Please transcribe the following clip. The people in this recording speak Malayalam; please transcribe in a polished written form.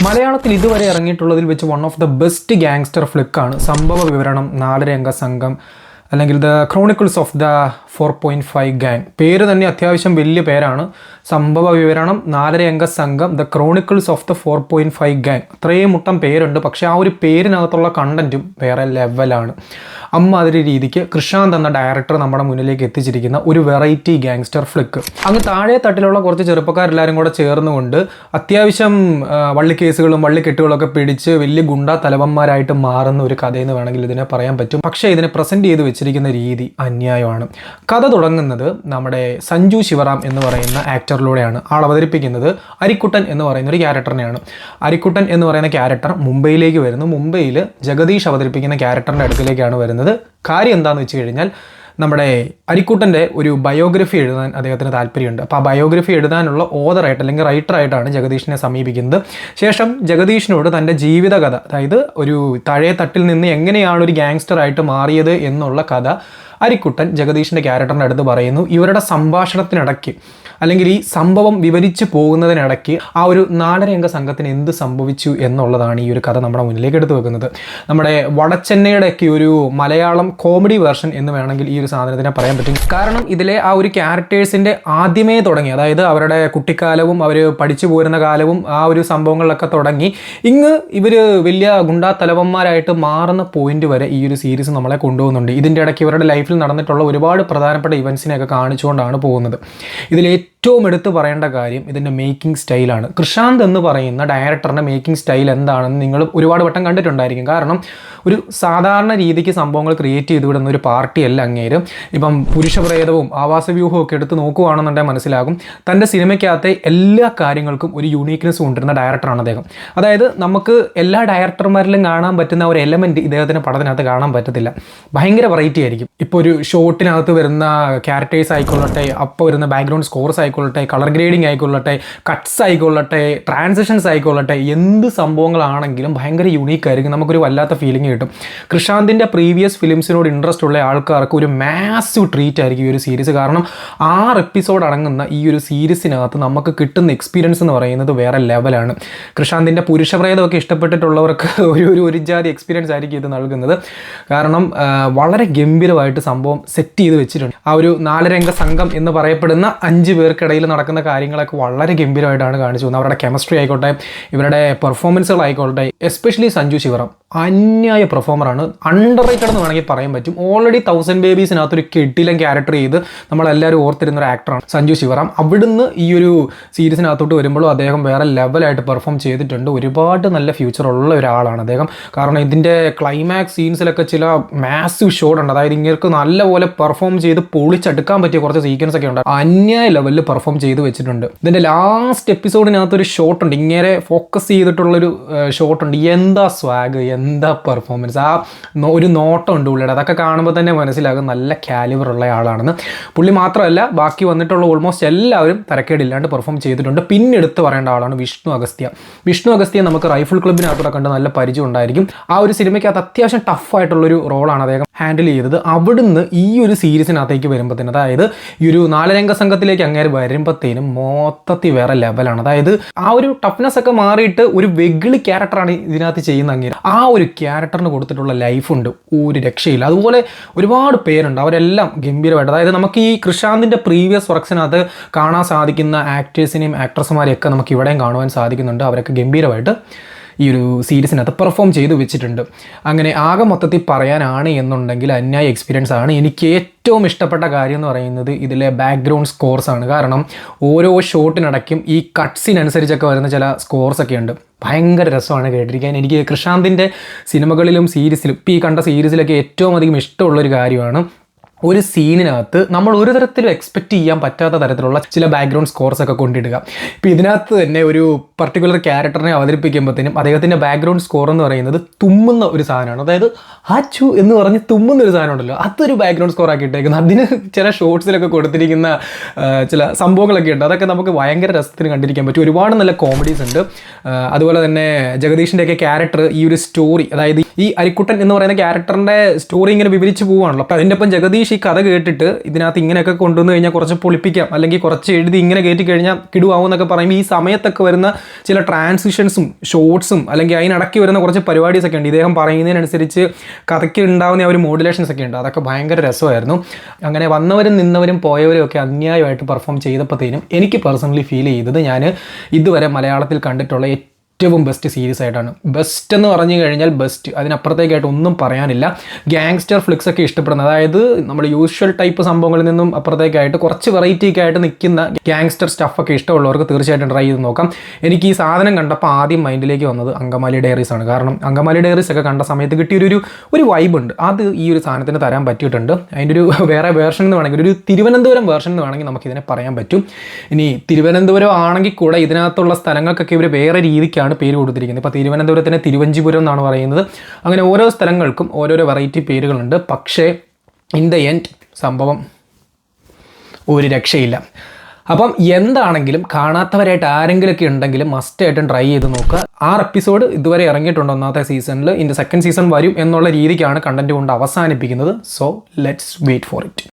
മലയാളത്തിൽ ഇതുവരെ ഇറങ്ങിയിട്ടുള്ളതിൽ വെച്ച് one of the best gangster ഫ്ലിക്കാണ് സംഭവ വിവരണം 4 അംഗ സംഘം, അല്ലെങ്കിൽ the chronicles of the 4.5 gang. പേര് തന്നെ അത്യാവശ്യം വലിയ പേരാണ്. സംഭവ വിവരണം 4 അംഗ സംഘം, the chronicles of the 4.5 gang. അത്രയും മുട്ടം പേരുണ്ട്, പക്ഷേ ആ ഒരു പേരിനകത്തുള്ള കണ്ടന്റും വേറെ ലെവലാണ്. അമ്മാതിരി രീതിക്ക് കൃഷാന്ത് എന്ന ഡയറക്ടർ നമ്മുടെ മുന്നിലേക്ക് എത്തിച്ചിരിക്കുന്ന ഒരു വെറൈറ്റി ഗാങ്സ്റ്റർ ഫ്ലിക്ക്. അങ്ങ് താഴെ തട്ടിലുള്ള കുറച്ച് ചെറുപ്പക്കാരെല്ലാവരും കൂടെ ചേർന്നുകൊണ്ട് അത്യാവശ്യം വള്ളിക്കേസുകളും വള്ളിക്കെട്ടുകളൊക്കെ പിടിച്ച് വലിയ ഗുണ്ടാ തലവന്മാരായിട്ട് മാറുന്ന ഒരു കഥയെന്ന് വേണമെങ്കിൽ ഇതിനെ പറയാൻ പറ്റും. പക്ഷേ ഇതിനെ പ്രസന്റ് ചെയ്ത് വെച്ചിരിക്കുന്ന രീതി അന്യായമാണ്. കഥ തുടങ്ങുന്നത് നമ്മുടെ സഞ്ജു ശിവറാം എന്ന് പറയുന്ന ആക്ടറിലൂടെയാണ്. ആൾ അവതരിപ്പിക്കുന്നത് അരിക്കുട്ടൻ എന്ന് പറയുന്ന ഒരു ക്യാരക്ടറിനെയാണ്. അരിക്കുട്ടൻ എന്ന് പറയുന്ന ക്യാരക്ടർ മുംബൈയിലേക്ക് വരുന്നു. മുംബൈയിൽ ജഗദീഷ് അവതരിപ്പിക്കുന്ന ക്യാരക്ടറിൻ്റെ അടുക്കിലേക്കാണ് വരുന്നത്. കാര്യം എന്താണെന്ന് വെച്ച് കഴിഞ്ഞാൽ, നമ്മുടെ അരിക്കുട്ടൻ്റെ ഒരു ബയോഗ്രഫി എഴുതാൻ അദ്ദേഹത്തിന് താല്പര്യമുണ്ട്. അപ്പോൾ ആ ബയോഗ്രഫി എഴുതാനുള്ള ഓതറായിട്ട് അല്ലെങ്കിൽ റൈറ്ററായിട്ടാണ് ജഗദീഷിനെ സമീപിക്കുന്നത്. ശേഷം ജഗദീഷിനോട് തൻ്റെ ജീവിതകഥ, അതായത് ഒരു താഴെ തട്ടിൽ നിന്ന് എങ്ങനെയാണ് ഒരു ഗാങ്സ്റ്ററായിട്ട് മാറിയത് എന്നുള്ള കഥ അരിക്കുട്ടൻ ജഗദീഷിൻ്റെ ക്യാരക്ടറിൻ്റെ അടുത്ത് പറയുന്നു. ഇവരുടെ സംഭാഷണത്തിനിടയ്ക്ക് അല്ലെങ്കിൽ ഈ സംഭവം വിവരിച്ച് പോകുന്നതിനിടയ്ക്ക് ആ ഒരു 4 അംഗ സംഘത്തിന് എന്ത് സംഭവിച്ചു എന്നുള്ളതാണ് ഈ ഒരു കഥ നമ്മുടെ മുന്നിലേക്ക് എടുത്തു വെക്കുന്നത്. നമ്മുടെ വടച്ചെന്നൈയുടെയൊക്കെ ഒരു മലയാളം കോമഡി വേർഷൻ എന്ന് വേണമെങ്കിൽ ഈ ഒരു സാധനത്തിനെ പറയാൻ പറ്റും. കാരണം ഇതിലെ ആ ഒരു ക്യാരക്ടേഴ്സിൻ്റെ ആദ്യമേ തുടങ്ങി, അതായത് അവരുടെ കുട്ടിക്കാലവും അവർ പഠിച്ചു പോരുന്ന കാലവും ആ ഒരു സംഭവങ്ങളിലൊക്കെ തുടങ്ങി ഇങ്ങ് ഇവർ വലിയ ഗുണ്ടാ തലവന്മാരായിട്ട് മാറുന്ന പോയിന്റ് വരെ ഈ ഒരു സീരീസ് നമ്മളെ കൊണ്ടുപോകുന്നുണ്ട്. ഇതിൻ്റെ ഇടയ്ക്ക് ഇവരുടെ ലൈഫിൽ നടന്നിട്ടുള്ള ഒരുപാട് പ്രധാനപ്പെട്ട ഇവൻസിനെയൊക്കെ കാണിച്ചുകൊണ്ടാണ് പോകുന്നത്. ഇതിൽ ഏറ്റവും എടുത്ത് പറയേണ്ട കാര്യം ഇതിൻ്റെ മേക്കിംഗ് സ്റ്റൈലാണ്. കൃഷാന്ത് എന്ന് പറയുന്ന ഡയറക്ടറിൻ്റെ മേക്കിംഗ് സ്റ്റൈൽ എന്താണെന്ന് നിങ്ങൾ ഒരുപാട് വട്ടം കണ്ടിട്ടുണ്ടായിരിക്കും. കാരണം ഒരു സാധാരണ രീതിക്ക് സംഭവങ്ങൾ ക്രിയേറ്റ് ചെയ്ത് വിടുന്ന ഒരു പാർട്ടിയല്ല അങ്ങേര്. ഇപ്പം പുരുഷപ്രേതവും ആവാസവ്യൂഹവും ഒക്കെ എടുത്ത് നോക്കുകയാണെന്നുണ്ടെങ്കിൽ മനസ്സിലാകും, തൻ്റെ സിനിമയ്ക്കകത്തെ എല്ലാ കാര്യങ്ങൾക്കും ഒരു യൂണീക്നെസ് കൊണ്ടുവരുന്ന ഡയറക്ടറാണ് അദ്ദേഹം. അതായത് നമുക്ക് എല്ലാ ഡയറക്ടർമാരിലും കാണാൻ പറ്റുന്ന ഒരു എലമെൻറ്റ് ഇദ്ദേഹത്തിൻ്റെ പടത്തിനകത്ത് കാണാൻ പറ്റത്തില്ല. ഭയങ്കര വെറൈറ്റി ആയിരിക്കും. ഇപ്പോൾ ഒരു ഷോട്ടിനകത്ത് വരുന്ന ക്യാരക്ടേഴ്സ് ആയിക്കൊള്ളട്ടെ, അപ്പോൾ വരുന്ന ബാക്ക്ഗ്രൗണ്ട് സ്കോർസ് ആയിക്കൊള്ളട്ടെ, കളർ ഗ്രേഡിങ് ആയിക്കൊള്ളട്ടെ, കട്ട്സ് ആയിക്കൊള്ളട്ടെ, ട്രാൻസിഷൻസ് ആയിക്കൊള്ളട്ടെ, എന്ത് സംഭവങ്ങളാണെങ്കിലും ഭയങ്കര യൂണീക്കായിരിക്കും. നമുക്കൊരു വല്ലാത്ത ഫീലിംഗ് കിട്ടും. കൃഷാന്തിൻ്റെ പ്രീവിയസ് ഫിലിംസിനോട് ഇൻട്രസ്റ്റ് ഉള്ള ആൾക്കാർക്ക് ഒരു മാസീവ് ട്രീറ്റ് ആയിരിക്കും ഈ ഒരു സീരീസ്. കാരണം 6 എപ്പിസോഡ് അടങ്ങുന്ന ഈ ഒരു സീരീസിനകത്ത് നമുക്ക് കിട്ടുന്ന എക്സ്പീരിയൻസ് എന്ന് പറയുന്നത് വേറെ ലെവലാണ്. കൃഷാന്തിൻ്റെ പുരുഷപ്രേതമൊക്കെ ഇഷ്ടപ്പെട്ടിട്ടുള്ളവർക്ക് ഒരു ജാതി എക്സ്പീരിയൻസ് ആയിരിക്കും ഇത് നൽകുന്നത്. കാരണം വളരെ ഗംഭീരമായിട്ട് സംഭവം സെറ്റ് ചെയ്ത് വെച്ചിട്ടുണ്ട്. ആ ഒരു 4 അംഗ സംഘം എന്ന് പറയപ്പെടുന്ന 5 പേർക്കിടയിൽ നടക്കുന്ന കാര്യങ്ങളൊക്കെ വളരെ ഗംഭീരമായിട്ടാണ് കാണിച്ചു പോകുന്നത്. അവരുടെ കെമിസ്ട്രി ആയിക്കോട്ടെ, ഇവരുടെ പെർഫോമൻസുകളായിക്കോട്ടെ, എസ്പെഷ്യലി സഞ്ജു ശിവറാം അന്യായ പെർഫോമറാണ്. അണ്ടർ റേറ്റഡ് എന്ന് വേണമെങ്കിൽ പറയാൻ പറ്റും. ഓൾറെഡി 1000 ബേബീസിനകത്തൊരു കിടിലൻ ക്യാരക്ടർ ചെയ്ത് നമ്മളെല്ലാവരും ഓർത്തിരുന്ന ഒരു ആക്ടറാണ് സഞ്ജു ശിവറാം. അവിടുന്ന് ഈ ഒരു സീരീസിനകത്തോട്ട് വരുമ്പോഴും അദ്ദേഹം വേറെ ലെവലായിട്ട് പെർഫോം ചെയ്തിട്ടുണ്ട്. ഒരുപാട് നല്ല ഫ്യൂച്ചറുള്ള ഒരാളാണ് അദ്ദേഹം. കാരണം ഇതിൻ്റെ ക്ലൈമാക്സ് സീൻസിലൊക്കെ ചില മാസീവ് ഷോട്ട് ഉണ്ട്. അതായത് ഇങ്ങനെ നല്ലപോലെ പെർഫോം ചെയ്ത് പൊളിച്ചെടുക്കാൻ പറ്റിയ കുറച്ച് സീക്വൻസ് ഒക്കെ ഉണ്ട്. അന്യായ ലെവലിൽ പെർഫോം ചെയ്ത് വെച്ചിട്ടുണ്ട്. ഇതിൻ്റെ ലാസ്റ്റ് എപ്പിസോഡിനകത്തൊരു ഷോട്ടുണ്ട്, ഇങ്ങനെ ഫോക്കസ് ചെയ്തിട്ടുള്ളൊരു ഷോട്ടുണ്ട്. എന്താ സ്വാഗ്, എന്താ പെർഫോമൻസ്, ആ ഒരു നോട്ടം ഉണ്ട് പുള്ളിയുടെ. അതൊക്കെ കാണുമ്പോൾ തന്നെ മനസ്സിലാകും നല്ല കാലിബർ ഉള്ള ആളാണെന്ന്. പുള്ളി മാത്രമല്ല, ബാക്കി വന്നിട്ടുള്ള ഓൾമോസ്റ്റ് എല്ലാവരും തരക്കേടില്ലാണ്ട് പെർഫോം ചെയ്തിട്ടുണ്ട്. പിന്നെ എടുത്ത് പറയേണ്ട ആളാണ് വിഷ്ണു അഗസ്ത്യ. വിഷ്ണു അഗസ്ത്യ നമുക്ക് റൈഫിൾ ക്ലബിനകത്തൂടെ കണ്ട് നല്ല പരിചയം ഉണ്ടായിരിക്കും. ആ ഒരു സിനിമയ്ക്കകത്ത് അത്യാവശ്യം ടഫായിട്ടുള്ളൊരു റോളാണ് അദ്ദേഹം ഹാൻഡിൽ ചെയ്തത്. അവിടുന്ന് ഈ ഒരു സീരീസിനകത്തേക്ക് വരുമ്പോഴത്തേനും, അതായത് ഈ ഒരു 4 അംഗ സംഘത്തിലേക്ക് അങ്ങേര് വരുമ്പോഴത്തേനും മൊത്തത്തിൽ വേറെ ലെവലാണ്. അതായത് ആ ഒരു ടഫ്നെസ് ഒക്കെ മാറിയിട്ട് ഒരു വെഗിളി ക്യാരക്ടറാണ് ഇതിനകത്ത് ചെയ്യുന്ന അങ്ങേര്. ആ ഒരു ക്യാരക്ടറിന് കൊടുത്തിട്ടുള്ള ലൈഫുണ്ട്, ഒരു രക്ഷയില്ല. അതുപോലെ ഒരുപാട് പേരുണ്ട്, അവരെല്ലാം ഗംഭീരമായിട്ട്. അതായത് നമുക്ക് ഈ കൃഷാന്തിൻ്റെ പ്രീവിയസ് വർക്സിനകത്ത് കാണാൻ സാധിക്കുന്ന ആക്ടേഴ്സിനെയും ആക്ട്രസ്മാരെയൊക്കെ നമുക്ക് ഇവിടെയും കാണുവാൻ സാധിക്കുന്നുണ്ട്. അവരൊക്കെ ഗംഭീരമായിട്ട് ഈ ഒരു സീരീസിനകത്ത് പെർഫോം ചെയ്ത് വെച്ചിട്ടുണ്ട്. അങ്ങനെ ആകെ മൊത്തത്തിൽ പറയാനാണ് എന്നുണ്ടെങ്കിൽ അന്യായ എക്സ്പീരിയൻസ് ആണ്. എനിക്ക് ഏറ്റവും ഇഷ്ടപ്പെട്ട കാര്യം എന്ന് പറയുന്നത് ഇതിലെ ബാക്ക്ഗ്രൗണ്ട് സ്കോർസാണ്. കാരണം ഓരോ ഷോട്ടിനിടയ്ക്കും ഈ കട്ട്സിനനുസരിച്ചൊക്കെ വരുന്ന ചില സ്കോർസൊക്കെ ഉണ്ട്. ഭയങ്കര രസമാണ് കേട്ടിരിക്കാൻ. എനിക്ക് കൃഷാന്തിൻ്റെ സിനിമകളിലും സീരീസിലും, ഇപ്പോൾ ഈ കണ്ട സീരീസിലൊക്കെ ഏറ്റവും അധികം ഇഷ്ടമുള്ളൊരു കാര്യമാണ് ഒരു സീനിനകത്ത് നമ്മൾ ഒരു തരത്തിലും എക്സ്പെക്റ്റ് ചെയ്യാൻ പറ്റാത്ത തരത്തിലുള്ള ചില ബാക്ക്ഗ്രൗണ്ട് സ്കോർസ് ഒക്കെ കൊണ്ടിടുക. ഇപ്പോൾ ഇതിനകത്ത് തന്നെ ഒരു പർട്ടിക്കുലർ ക്യാരക്ടറിനെ അവതരിപ്പിക്കുമ്പോഴത്തേനും അദ്ദേഹത്തിൻ്റെ ബാക്ക്ഗ്രൗണ്ട് സ്കോർ എന്ന് പറയുന്നത് തുമ്മുന്ന ഒരു സാധനമാണ്. അതായത് ഹാച്ചു എന്ന് പറഞ്ഞ് തുമ്മുന്ന ഒരു സാധനം ഉണ്ടല്ലോ, അതൊരു ബാക്ക്ഗ്രൗണ്ട് സ്കോർ ആക്കി ഇട്ടേക്കുന്നത്. അതിന് ചില ഷോർട്സിലൊക്കെ കൊടുത്തിരിക്കുന്ന ചില സംഭവങ്ങളൊക്കെ ഉണ്ട്. അതൊക്കെ നമുക്ക് ഭയങ്കര രസത്തിന് കണ്ടിരിക്കാൻ പറ്റും. ഒരുപാട് നല്ല കോമഡീസ് ഉണ്ട്. അതുപോലെ തന്നെ ജഗദീഷിൻ്റെയൊക്കെ ക്യാരക്ടർ ഈ ഒരു സ്റ്റോറി, അതായത് ഈ അരിക്കുട്ടൻ എന്ന് പറയുന്ന ക്യാരക്ടറിൻ്റെ സ്റ്റോറി ഇങ്ങനെ വിവരിച്ച് പോവുകയാണല്ലോ. അപ്പോൾ അതിൻ്റെ ഒപ്പം ജഗദീഷ് അറ്റ്ലീസ്റ്റ് ഈ കഥ കേട്ടിട്ട് ഇതിനകത്ത് ഇങ്ങനെയൊക്കെ കൊണ്ടുവന്ന് കഴിഞ്ഞാൽ കുറച്ച് പൊളിപ്പിക്കാം, അല്ലെങ്കിൽ കുറച്ച് എഴുതി ഇങ്ങനെ കയറ്റി കഴിഞ്ഞാൽ കിടുവാകും എന്നൊക്കെ പറയുമ്പോൾ ഈ സമയത്തൊക്കെ വരുന്ന ചില ട്രാൻസിഷൻസും ഷോർട്സും അല്ലെങ്കിൽ അതിനിടയ്ക്ക് വരുന്ന കുറച്ച് പരിപാടീസൊക്കെ ഉണ്ട്. ഇദ്ദേഹം പറയുന്നതിനനുസരിച്ച് കഥയ്ക്ക് ഉണ്ടാകുന്ന ആ ഒരു മോഡുലേഷൻസ് ഒക്കെ ഉണ്ട്. അതൊക്കെ ഭയങ്കര രസമായിരുന്നു. അങ്ങനെ വന്നവരും നിന്നവരും പോയവരും ഒക്കെ അന്യായമായിട്ട് പെർഫോം ചെയ്തപ്പോഴത്തേനും എനിക്ക് പേഴ്സണലി ഫീൽ ചെയ്തത് ഞാൻ ഇതുവരെ മലയാളത്തിൽ കണ്ടിട്ടുള്ള ഏറ്റവും ബെസ്റ്റ് സീരീസ് ആയിട്ടാണ്. ബെസ്റ്റ് എന്ന് പറഞ്ഞു കഴിഞ്ഞാൽ ബെസ്റ്റ്, അതിനപ്പുറത്തേക്കായിട്ട് ഒന്നും പറയാനില്ല. ഗ്യാങ്സ്റ്റർ ഫ്ലിക്സ് ഒക്കെ ഇഷ്ടപ്പെടുന്ന, അതായത് നമ്മൾ യൂഷ്വൽ ടൈപ്പ് സംഭവങ്ങളിൽ നിന്നും അപ്പുറത്തേക്കായിട്ട് കുറച്ച് വെറൈറ്റിയൊക്കെ ആയിട്ട് നിൽക്കുന്ന ഗ്യാങ്സ്റ്റർ സ്റ്റഫൊക്കെ ഇഷ്ടമുള്ളവർക്ക് തീർച്ചയായിട്ടും ട്രൈ ചെയ്ത് നോക്കാം. എനിക്ക് ഈ സാധനം കണ്ടപ്പോൾ ആദ്യം മൈൻഡിലേക്ക് വന്നത് അങ്കമാലി ഡയറീസ് ആണ്. കാരണം അങ്കമാലി ഡയറീസ് ഒക്കെ കണ്ട സമയത്ത് കിട്ടിയൊരു വൈബ് ഉണ്ട്, അത് ഈ ഒരു സാധനത്തിന് തരാൻ പറ്റിയിട്ടുണ്ട്. അതിൻ്റെ ഒരു വേറെ വേർഷൻ എന്ന് വേണമെങ്കിൽ, ഒരു തിരുവനന്തപുരം വേർഷൻ എന്ന് വേണമെങ്കിൽ നമുക്കിതിനെ പറയാൻ പറ്റും. ഇനി തിരുവനന്തപുരം ആണെങ്കിൽ കൂടെ ഇതിനകത്തുള്ള സ്ഥലങ്ങൾക്കൊക്കെ ഇവർ വേറെ രീതിക്കാണ് പേര് കൊടുത്തിരിക്കുന്നത്. ഇപ്പോൾ തിരുവനന്തപുരത്തിന് തിരുവഞ്ചിപുരം എന്നാണ് പറയുന്നത്. അങ്ങനെ ഓരോ സ്ഥലങ്ങൾക്കും ഓരോരോ വെറൈറ്റി പേരുകളുണ്ട്. പക്ഷേ ഇൻ ദ എൻഡ് സംഭവം ഒരു രക്ഷയില്ല. അപ്പം എന്താണെങ്കിലും കാണാത്തവരായിട്ട് ആരെങ്കിലുമൊക്കെ ഉണ്ടെങ്കിലും മസ്റ്റായിട്ടും ട്രൈ ചെയ്ത് നോക്കുക. 6 എപ്പിസോഡ് ഇതുവരെ ഇറങ്ങിയിട്ടുണ്ട് ഒന്നാമത്തെ സീസണിൽ. ഇതിൻ്റെ സെക്കൻഡ് സീസൺ വരും എന്നുള്ള രീതിക്കാണ് കണ്ടന്റ് കൊണ്ട് അവസാനിപ്പിക്കുന്നത്. So let's wait for it.